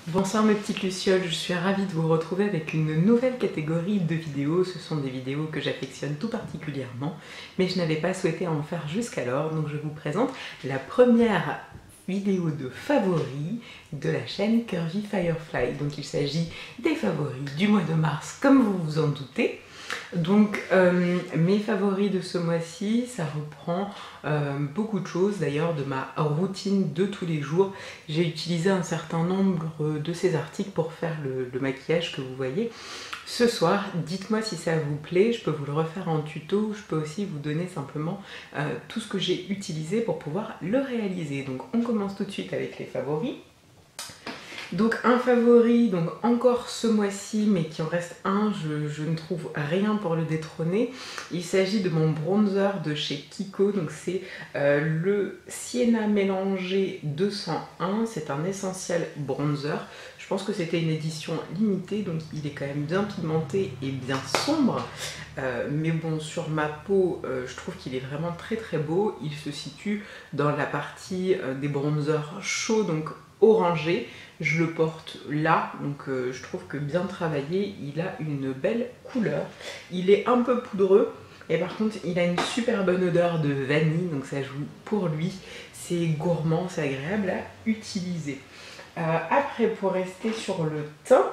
Bonsoir mes petites lucioles, je suis ravie de vous retrouver avec une nouvelle catégorie de vidéos. Ce sont des vidéos que j'affectionne tout particulièrement, mais je n'avais pas souhaité en faire jusqu'alors, donc je vous présente la première vidéo de favoris de la chaîne Curvy Firefly. Donc il s'agit des favoris du mois de mars, comme vous vous en doutez. Donc mes favoris de ce mois-ci, ça reprend beaucoup de choses d'ailleurs de ma routine de tous les jours. J'ai utilisé un certain nombre de ces articles pour faire le maquillage que vous voyez ce soir. Dites-moi si ça vous plaît, je peux vous le refaire en tuto, je peux aussi vous donner simplement tout ce que j'ai utilisé pour pouvoir le réaliser. Donc on commence tout de suite avec les favoris. Donc un favori, donc encore ce mois-ci, mais qui en reste un, je ne trouve rien pour le détrôner. Il s'agit de mon bronzer de chez Kiko, donc c'est le Sienna Mélangé 201, c'est un essentiel bronzer. Je pense que c'était une édition limitée, donc il est quand même bien pigmenté et bien sombre. Mais bon, sur ma peau, je trouve qu'il est vraiment très très beau. Il se situe dans la partie des bronzers chauds, donc orangé. Je le porte là, donc je trouve que bien travaillé, il a une belle couleur. Il est un peu poudreux, et par contre il a une super bonne odeur de vanille, donc ça joue pour lui. C'est gourmand, c'est agréable à utiliser. Après, pour rester sur le teint,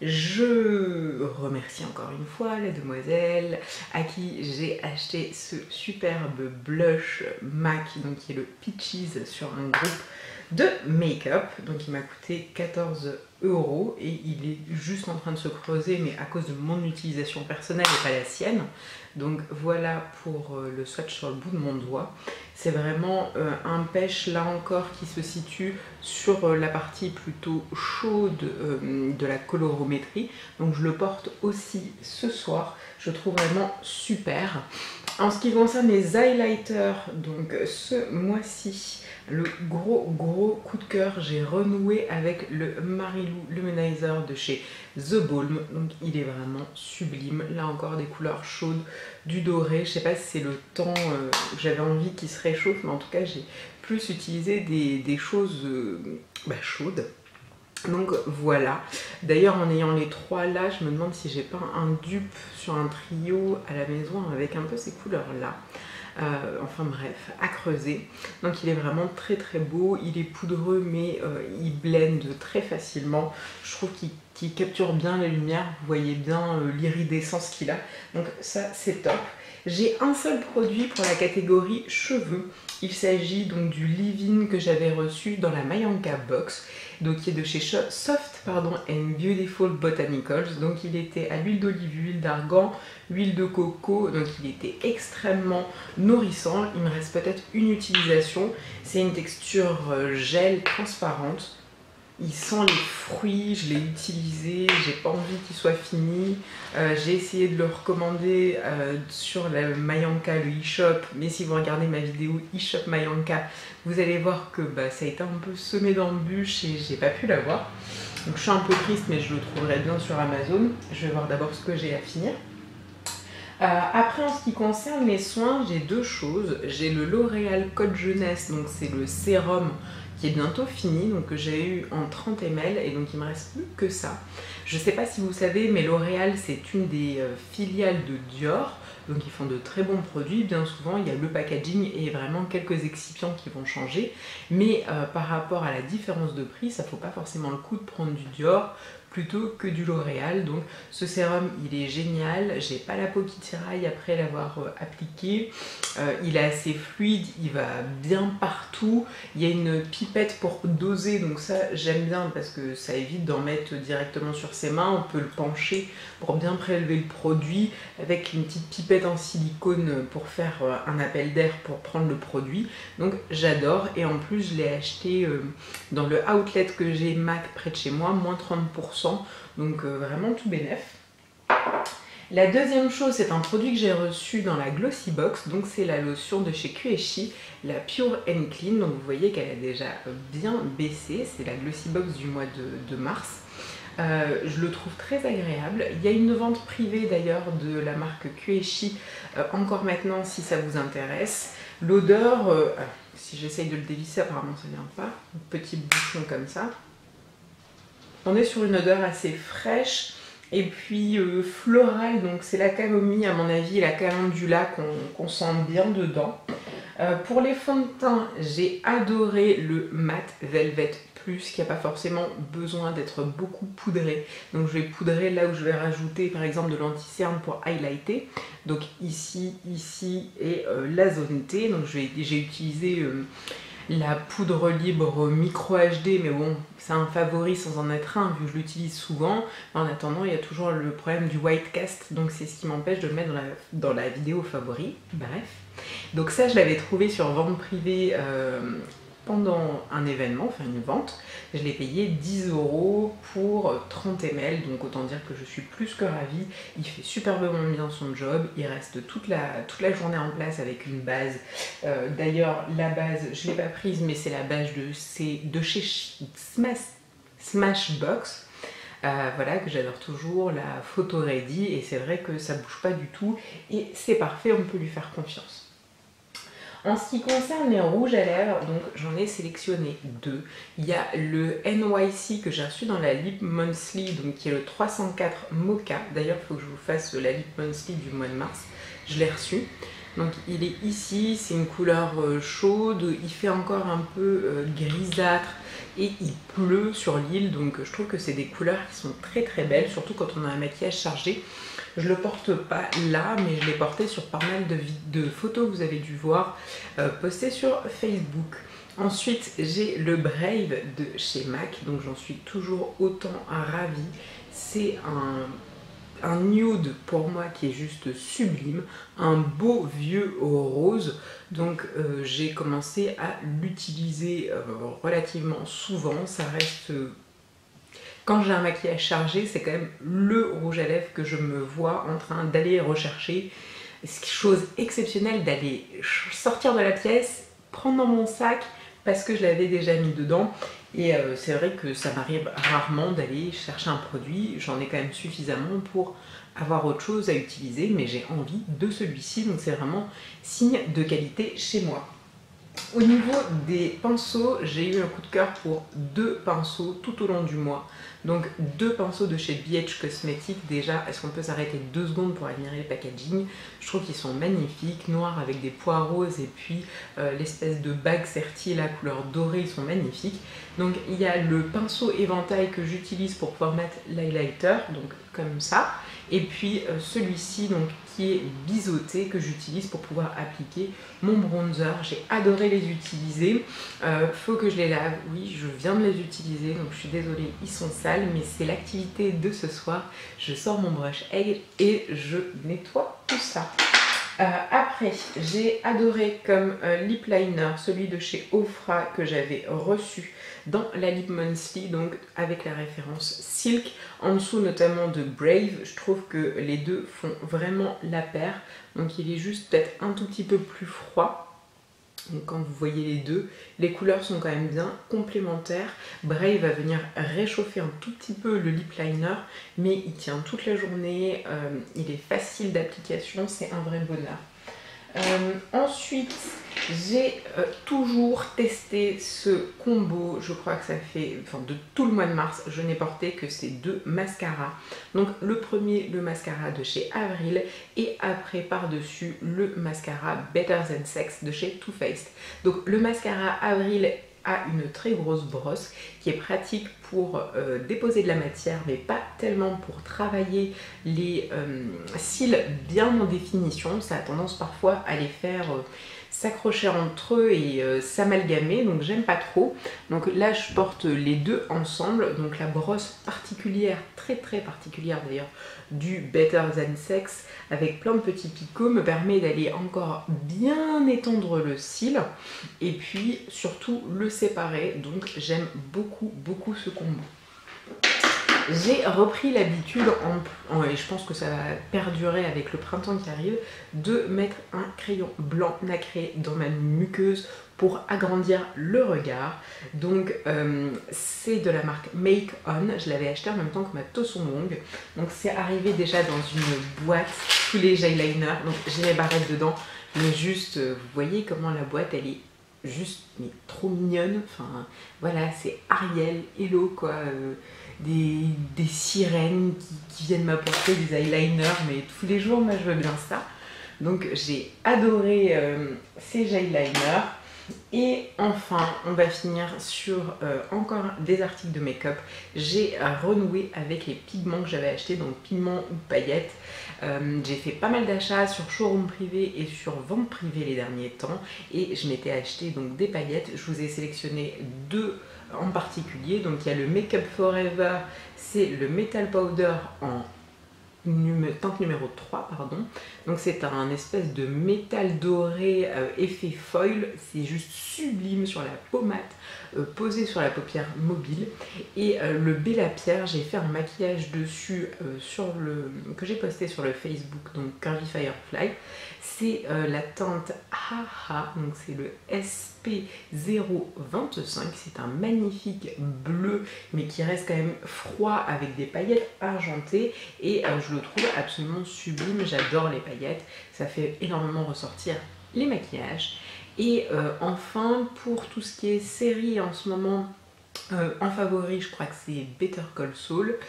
je remercie encore une fois la demoiselle à qui j'ai acheté ce superbe blush MAC, donc qui est le Peaches sur un groupe de make-up. Donc il m'a coûté 14 € et il est juste en train de se creuser, mais à cause de mon utilisation personnelle et pas la sienne. Donc voilà pour le swatch sur le bout de mon doigt. C'est vraiment un pêche là encore qui se situe sur la partie plutôt chaude de la colorométrie. Donc je le porte aussi ce soir. Je trouve vraiment super. En ce qui concerne les highlighters, donc ce mois-ci, le gros coup de cœur, j'ai renoué avec le Marilou Luminizer de chez The Balm. Donc il est vraiment sublime. Là encore des couleurs chaudes, du doré. Je sais pas si c'est le temps, j'avais envie qu'il se réchauffe, mais en tout cas j'ai plus utilisé des choses chaudes. Donc voilà. D'ailleurs en ayant les trois là, je me demande si j'ai pas un dupe sur un trio à la maison avec un peu ces couleurs là. Enfin bref, à creuser. Donc il est vraiment très très beau, il est poudreux mais il blende très facilement. Je trouve qu'il capture bien la lumière, vous voyez bien l'iridescence qu'il a. Donc ça c'est top. J'ai un seul produit pour la catégorie cheveux. Il s'agit donc du leave-in que j'avais reçu dans la Mayanka Box, donc qui est de chez Soft and Beautiful Botanicals. Donc il était à l'huile d'olive, huile d'argan, huile de coco, donc il était extrêmement nourrissant. Il me reste peut-être une utilisation. C'est une texture gel transparente. Il sent les fruits, je l'ai utilisé, j'ai pas envie qu'il soit fini. J'ai essayé de le recommander sur la Mayanka, le e-shop, mais si vous regardez ma vidéo e-shop Mayanka, vous allez voir que ça a été un peu semé d'embûches et j'ai pas pu l'avoir. Donc je suis un peu triste, mais je le trouverai bien sur Amazon. Je vais voir d'abord ce que j'ai à finir. Après, en ce qui concerne les soins, j'ai deux choses. J'ai le L'Oréal Code Jeunesse, donc c'est le sérum qui est bientôt fini, donc que j'ai eu en 30 ml, et donc il me reste plus que ça. Je sais pas si vous savez, mais L'Oréal c'est une des filiales de Dior, donc ils font de très bons produits. Bien souvent il y a le packaging et vraiment quelques excipients qui vont changer, mais par rapport à la différence de prix, ça vaut pas forcément le coup de prendre du Dior plutôt que du L'Oréal. Donc ce sérum il est génial, j'ai pas la peau qui tiraille après l'avoir appliqué, il est assez fluide, il va bien partout, il y a une pipette pour doser, donc ça j'aime bien parce que ça évite d'en mettre directement sur ses mains. On peut le pencher pour bien prélever le produit avec une petite pipette en silicone pour faire un appel d'air pour prendre le produit. Donc j'adore, et en plus je l'ai acheté dans le outlet que j'ai MAC près de chez moi, moins 30%. Donc vraiment tout bénef. La deuxième chose, c'est un produit que j'ai reçu dans la Glossy Box, donc c'est la lotion de chez Queshi, la Pure and Clean. Donc vous voyez qu'elle a déjà bien baissé, c'est la Glossy Box du mois de mars. Je le trouve très agréable. Il y a une vente privée d'ailleurs de la marque Queshi encore maintenant si ça vous intéresse. L'odeur, si j'essaye de le dévisser, apparemment ça ne vient pas, un petit bouchon comme ça. On est sur une odeur assez fraîche et puis florale, donc c'est la camomille à mon avis et la calendula qu'on sent bien dedans. Pour les fonds de teint, j'ai adoré le Matte Velvet Plus qui n'a pas forcément besoin d'être beaucoup poudré. Donc je vais poudrer là où je vais rajouter par exemple de l'anti-cerne pour highlighter. Donc ici, ici et la zone T. Donc j'ai utilisé la poudre libre micro HD, mais bon, c'est un favori sans en être un vu que je l'utilise souvent. En attendant, il y a toujours le problème du white cast, donc c'est ce qui m'empêche de le mettre dans la vidéo favori. Bref. Donc ça, je l'avais trouvé sur vente privée pendant un événement, enfin une vente. Je l'ai payé 10 € pour 30 ml, donc autant dire que je suis plus que ravie. Il fait superbement bien son job, il reste toute la journée en place avec une base. D'ailleurs, la base, je ne l'ai pas prise, mais c'est la base de chez Smashbox. Voilà, que j'adore toujours, la photo ready, et c'est vrai que ça bouge pas du tout, et c'est parfait, on peut lui faire confiance. En ce qui concerne les rouges à lèvres, donc j'en ai sélectionné deux. Il y a le NYC que j'ai reçu dans la Lip Monthly, donc qui est le 304 Mocha. D'ailleurs, il faut que je vous fasse la Lip Monthly du mois de mars. Je l'ai reçu. Donc il est ici, c'est une couleur chaude, il fait encore un peu grisâtre et il pleut sur l'île, donc je trouve que c'est des couleurs qui sont très très belles, surtout quand on a un maquillage chargé. Je le porte pas là, mais je l'ai porté sur pas mal de photos que vous avez dû voir postées sur Facebook. Ensuite, j'ai le Brave de chez MAC, donc j'en suis toujours autant ravie. C'est un nude pour moi qui est juste sublime, un beau vieux rose, donc j'ai commencé à l'utiliser relativement souvent. Ça reste, quand j'ai un maquillage chargé, c'est quand même le rouge à lèvres que je me vois en train d'aller rechercher. C'est chose exceptionnelle d'aller sortir de la pièce, prendre dans mon sac parce que je l'avais déjà mis dedans. Et c'est vrai que ça m'arrive rarement d'aller chercher un produit, j'en ai quand même suffisamment pour avoir autre chose à utiliser, mais j'ai envie de celui-ci, donc c'est vraiment signe de qualité chez moi. Au niveau des pinceaux, j'ai eu un coup de cœur pour deux pinceaux tout au long du mois. Donc deux pinceaux de chez BH Cosmetics. Déjà, est-ce qu'on peut s'arrêter 2 secondes pour admirer le packaging? Je trouve qu'ils sont magnifiques, noirs avec des pois roses et puis l'espèce de bague sertie, la couleur dorée, ils sont magnifiques. Donc il y a le pinceau éventail que j'utilise pour pouvoir mettre l'highlighter, donc comme ça. Et puis celui-ci donc qui est biseauté que j'utilise pour pouvoir appliquer mon bronzer. J'ai adoré les utiliser. Faut que je les lave. Oui, je viens de les utiliser, donc je suis désolée, ils sont sales, mais c'est l'activité de ce soir. Je sors mon brush egg et je nettoie tout ça. Après, j'ai adoré comme lip liner celui de chez Ofra que j'avais reçu dans la Lip Monthly, donc avec la référence Silk, en dessous notamment de Brave. Je trouve que les deux font vraiment la paire, donc il est juste peut-être un tout petit peu plus froid. Donc quand vous voyez les deux, les couleurs sont quand même bien complémentaires. Brave va venir réchauffer un tout petit peu le lip liner, mais il tient toute la journée, il est facile d'application, c'est un vrai bonheur. Ensuite, j'ai toujours testé ce combo, je crois que ça fait, enfin de tout le mois de mars, je n'ai porté que ces deux mascaras. Donc le premier, le mascara de chez Avril, et après par-dessus le mascara Better Than Sex de chez Too Faced. Donc le mascara Avril a une très grosse brosse qui est pratique pour déposer de la matière, mais pas tellement pour travailler les cils bien en définition. Ça a tendance parfois à les faire s'accrocher entre eux et s'amalgamer, donc j'aime pas trop. Donc là je porte les deux ensemble, donc la brosse particulière, très particulière d'ailleurs, du Better Than Sex avec plein de petits picots me permet d'aller encore bien étendre le cil et puis surtout le séparer, donc j'aime beaucoup ce combo. J'ai repris l'habitude, et je pense que ça va perdurer avec le printemps qui arrive, de mettre un crayon blanc nacré dans ma muqueuse pour agrandir le regard. Donc c'est de la marque Make On, je l'avais acheté en même temps que ma Tosson longue. Donc c'est arrivé déjà dans une boîte, tous les eyeliners, donc j'ai les barrettes dedans, mais juste vous voyez comment la boîte elle est juste mais trop mignonne. Enfin voilà, c'est Ariel, Hello quoi, des sirènes qui viennent m'apporter des eyeliners, mais tous les jours, moi je veux bien ça. Donc j'ai adoré ces eyeliners. Et enfin, on va finir sur encore des articles de make-up. J'ai renoué avec les pigments que j'avais achetés, donc pigments ou paillettes. J'ai fait pas mal d'achats sur showroom privé et sur vente privée les derniers temps. Et je m'étais acheté donc des paillettes. Je vous ai sélectionné deux en particulier. Donc il y a le Make Up Forever, c'est le Metal Powder en teinte numéro 3, pardon. Donc c'est un espèce de métal doré effet foil, c'est juste sublime sur la pommade, posé sur la paupière mobile. Et le Bella Pierre, j'ai fait un maquillage dessus que j'ai posté sur le Facebook, donc Curvy Firefly. C'est la teinte Haha, donc c'est le SP025, c'est un magnifique bleu mais qui reste quand même froid avec des paillettes argentées et je le trouve absolument sublime. J'adore les paillettes, ça fait énormément ressortir les maquillages. Et enfin, pour tout ce qui est série en ce moment, en favori, je crois que c'est Better Call Saul.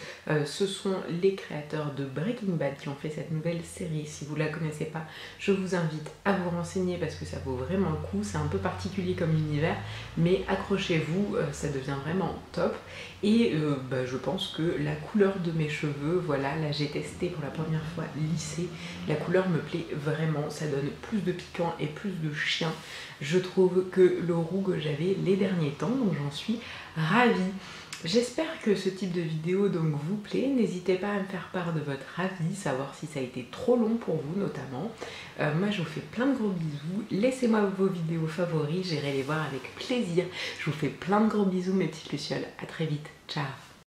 Ce sont les créateurs de Breaking Bad qui ont fait cette nouvelle série. Si vous ne la connaissez pas, je vous invite à vous renseigner parce que ça vaut vraiment le coup. C'est un peu particulier comme univers, mais accrochez-vous, ça devient vraiment top. Et je pense que la couleur de mes cheveux, voilà, là j'ai testé pour la première fois lissé. La couleur me plaît vraiment, ça donne plus de piquant et plus de chien. Je trouve que le roux que j'avais les derniers temps, donc j'en suis ravie. J'espère que ce type de vidéo donc vous plaît. N'hésitez pas à me faire part de votre avis, savoir si ça a été trop long pour vous notamment. Moi je vous fais plein de gros bisous. Laissez-moi vos vidéos favoris, j'irai les voir avec plaisir. Je vous fais plein de gros bisous mes petites lucioles. À très vite. Ciao.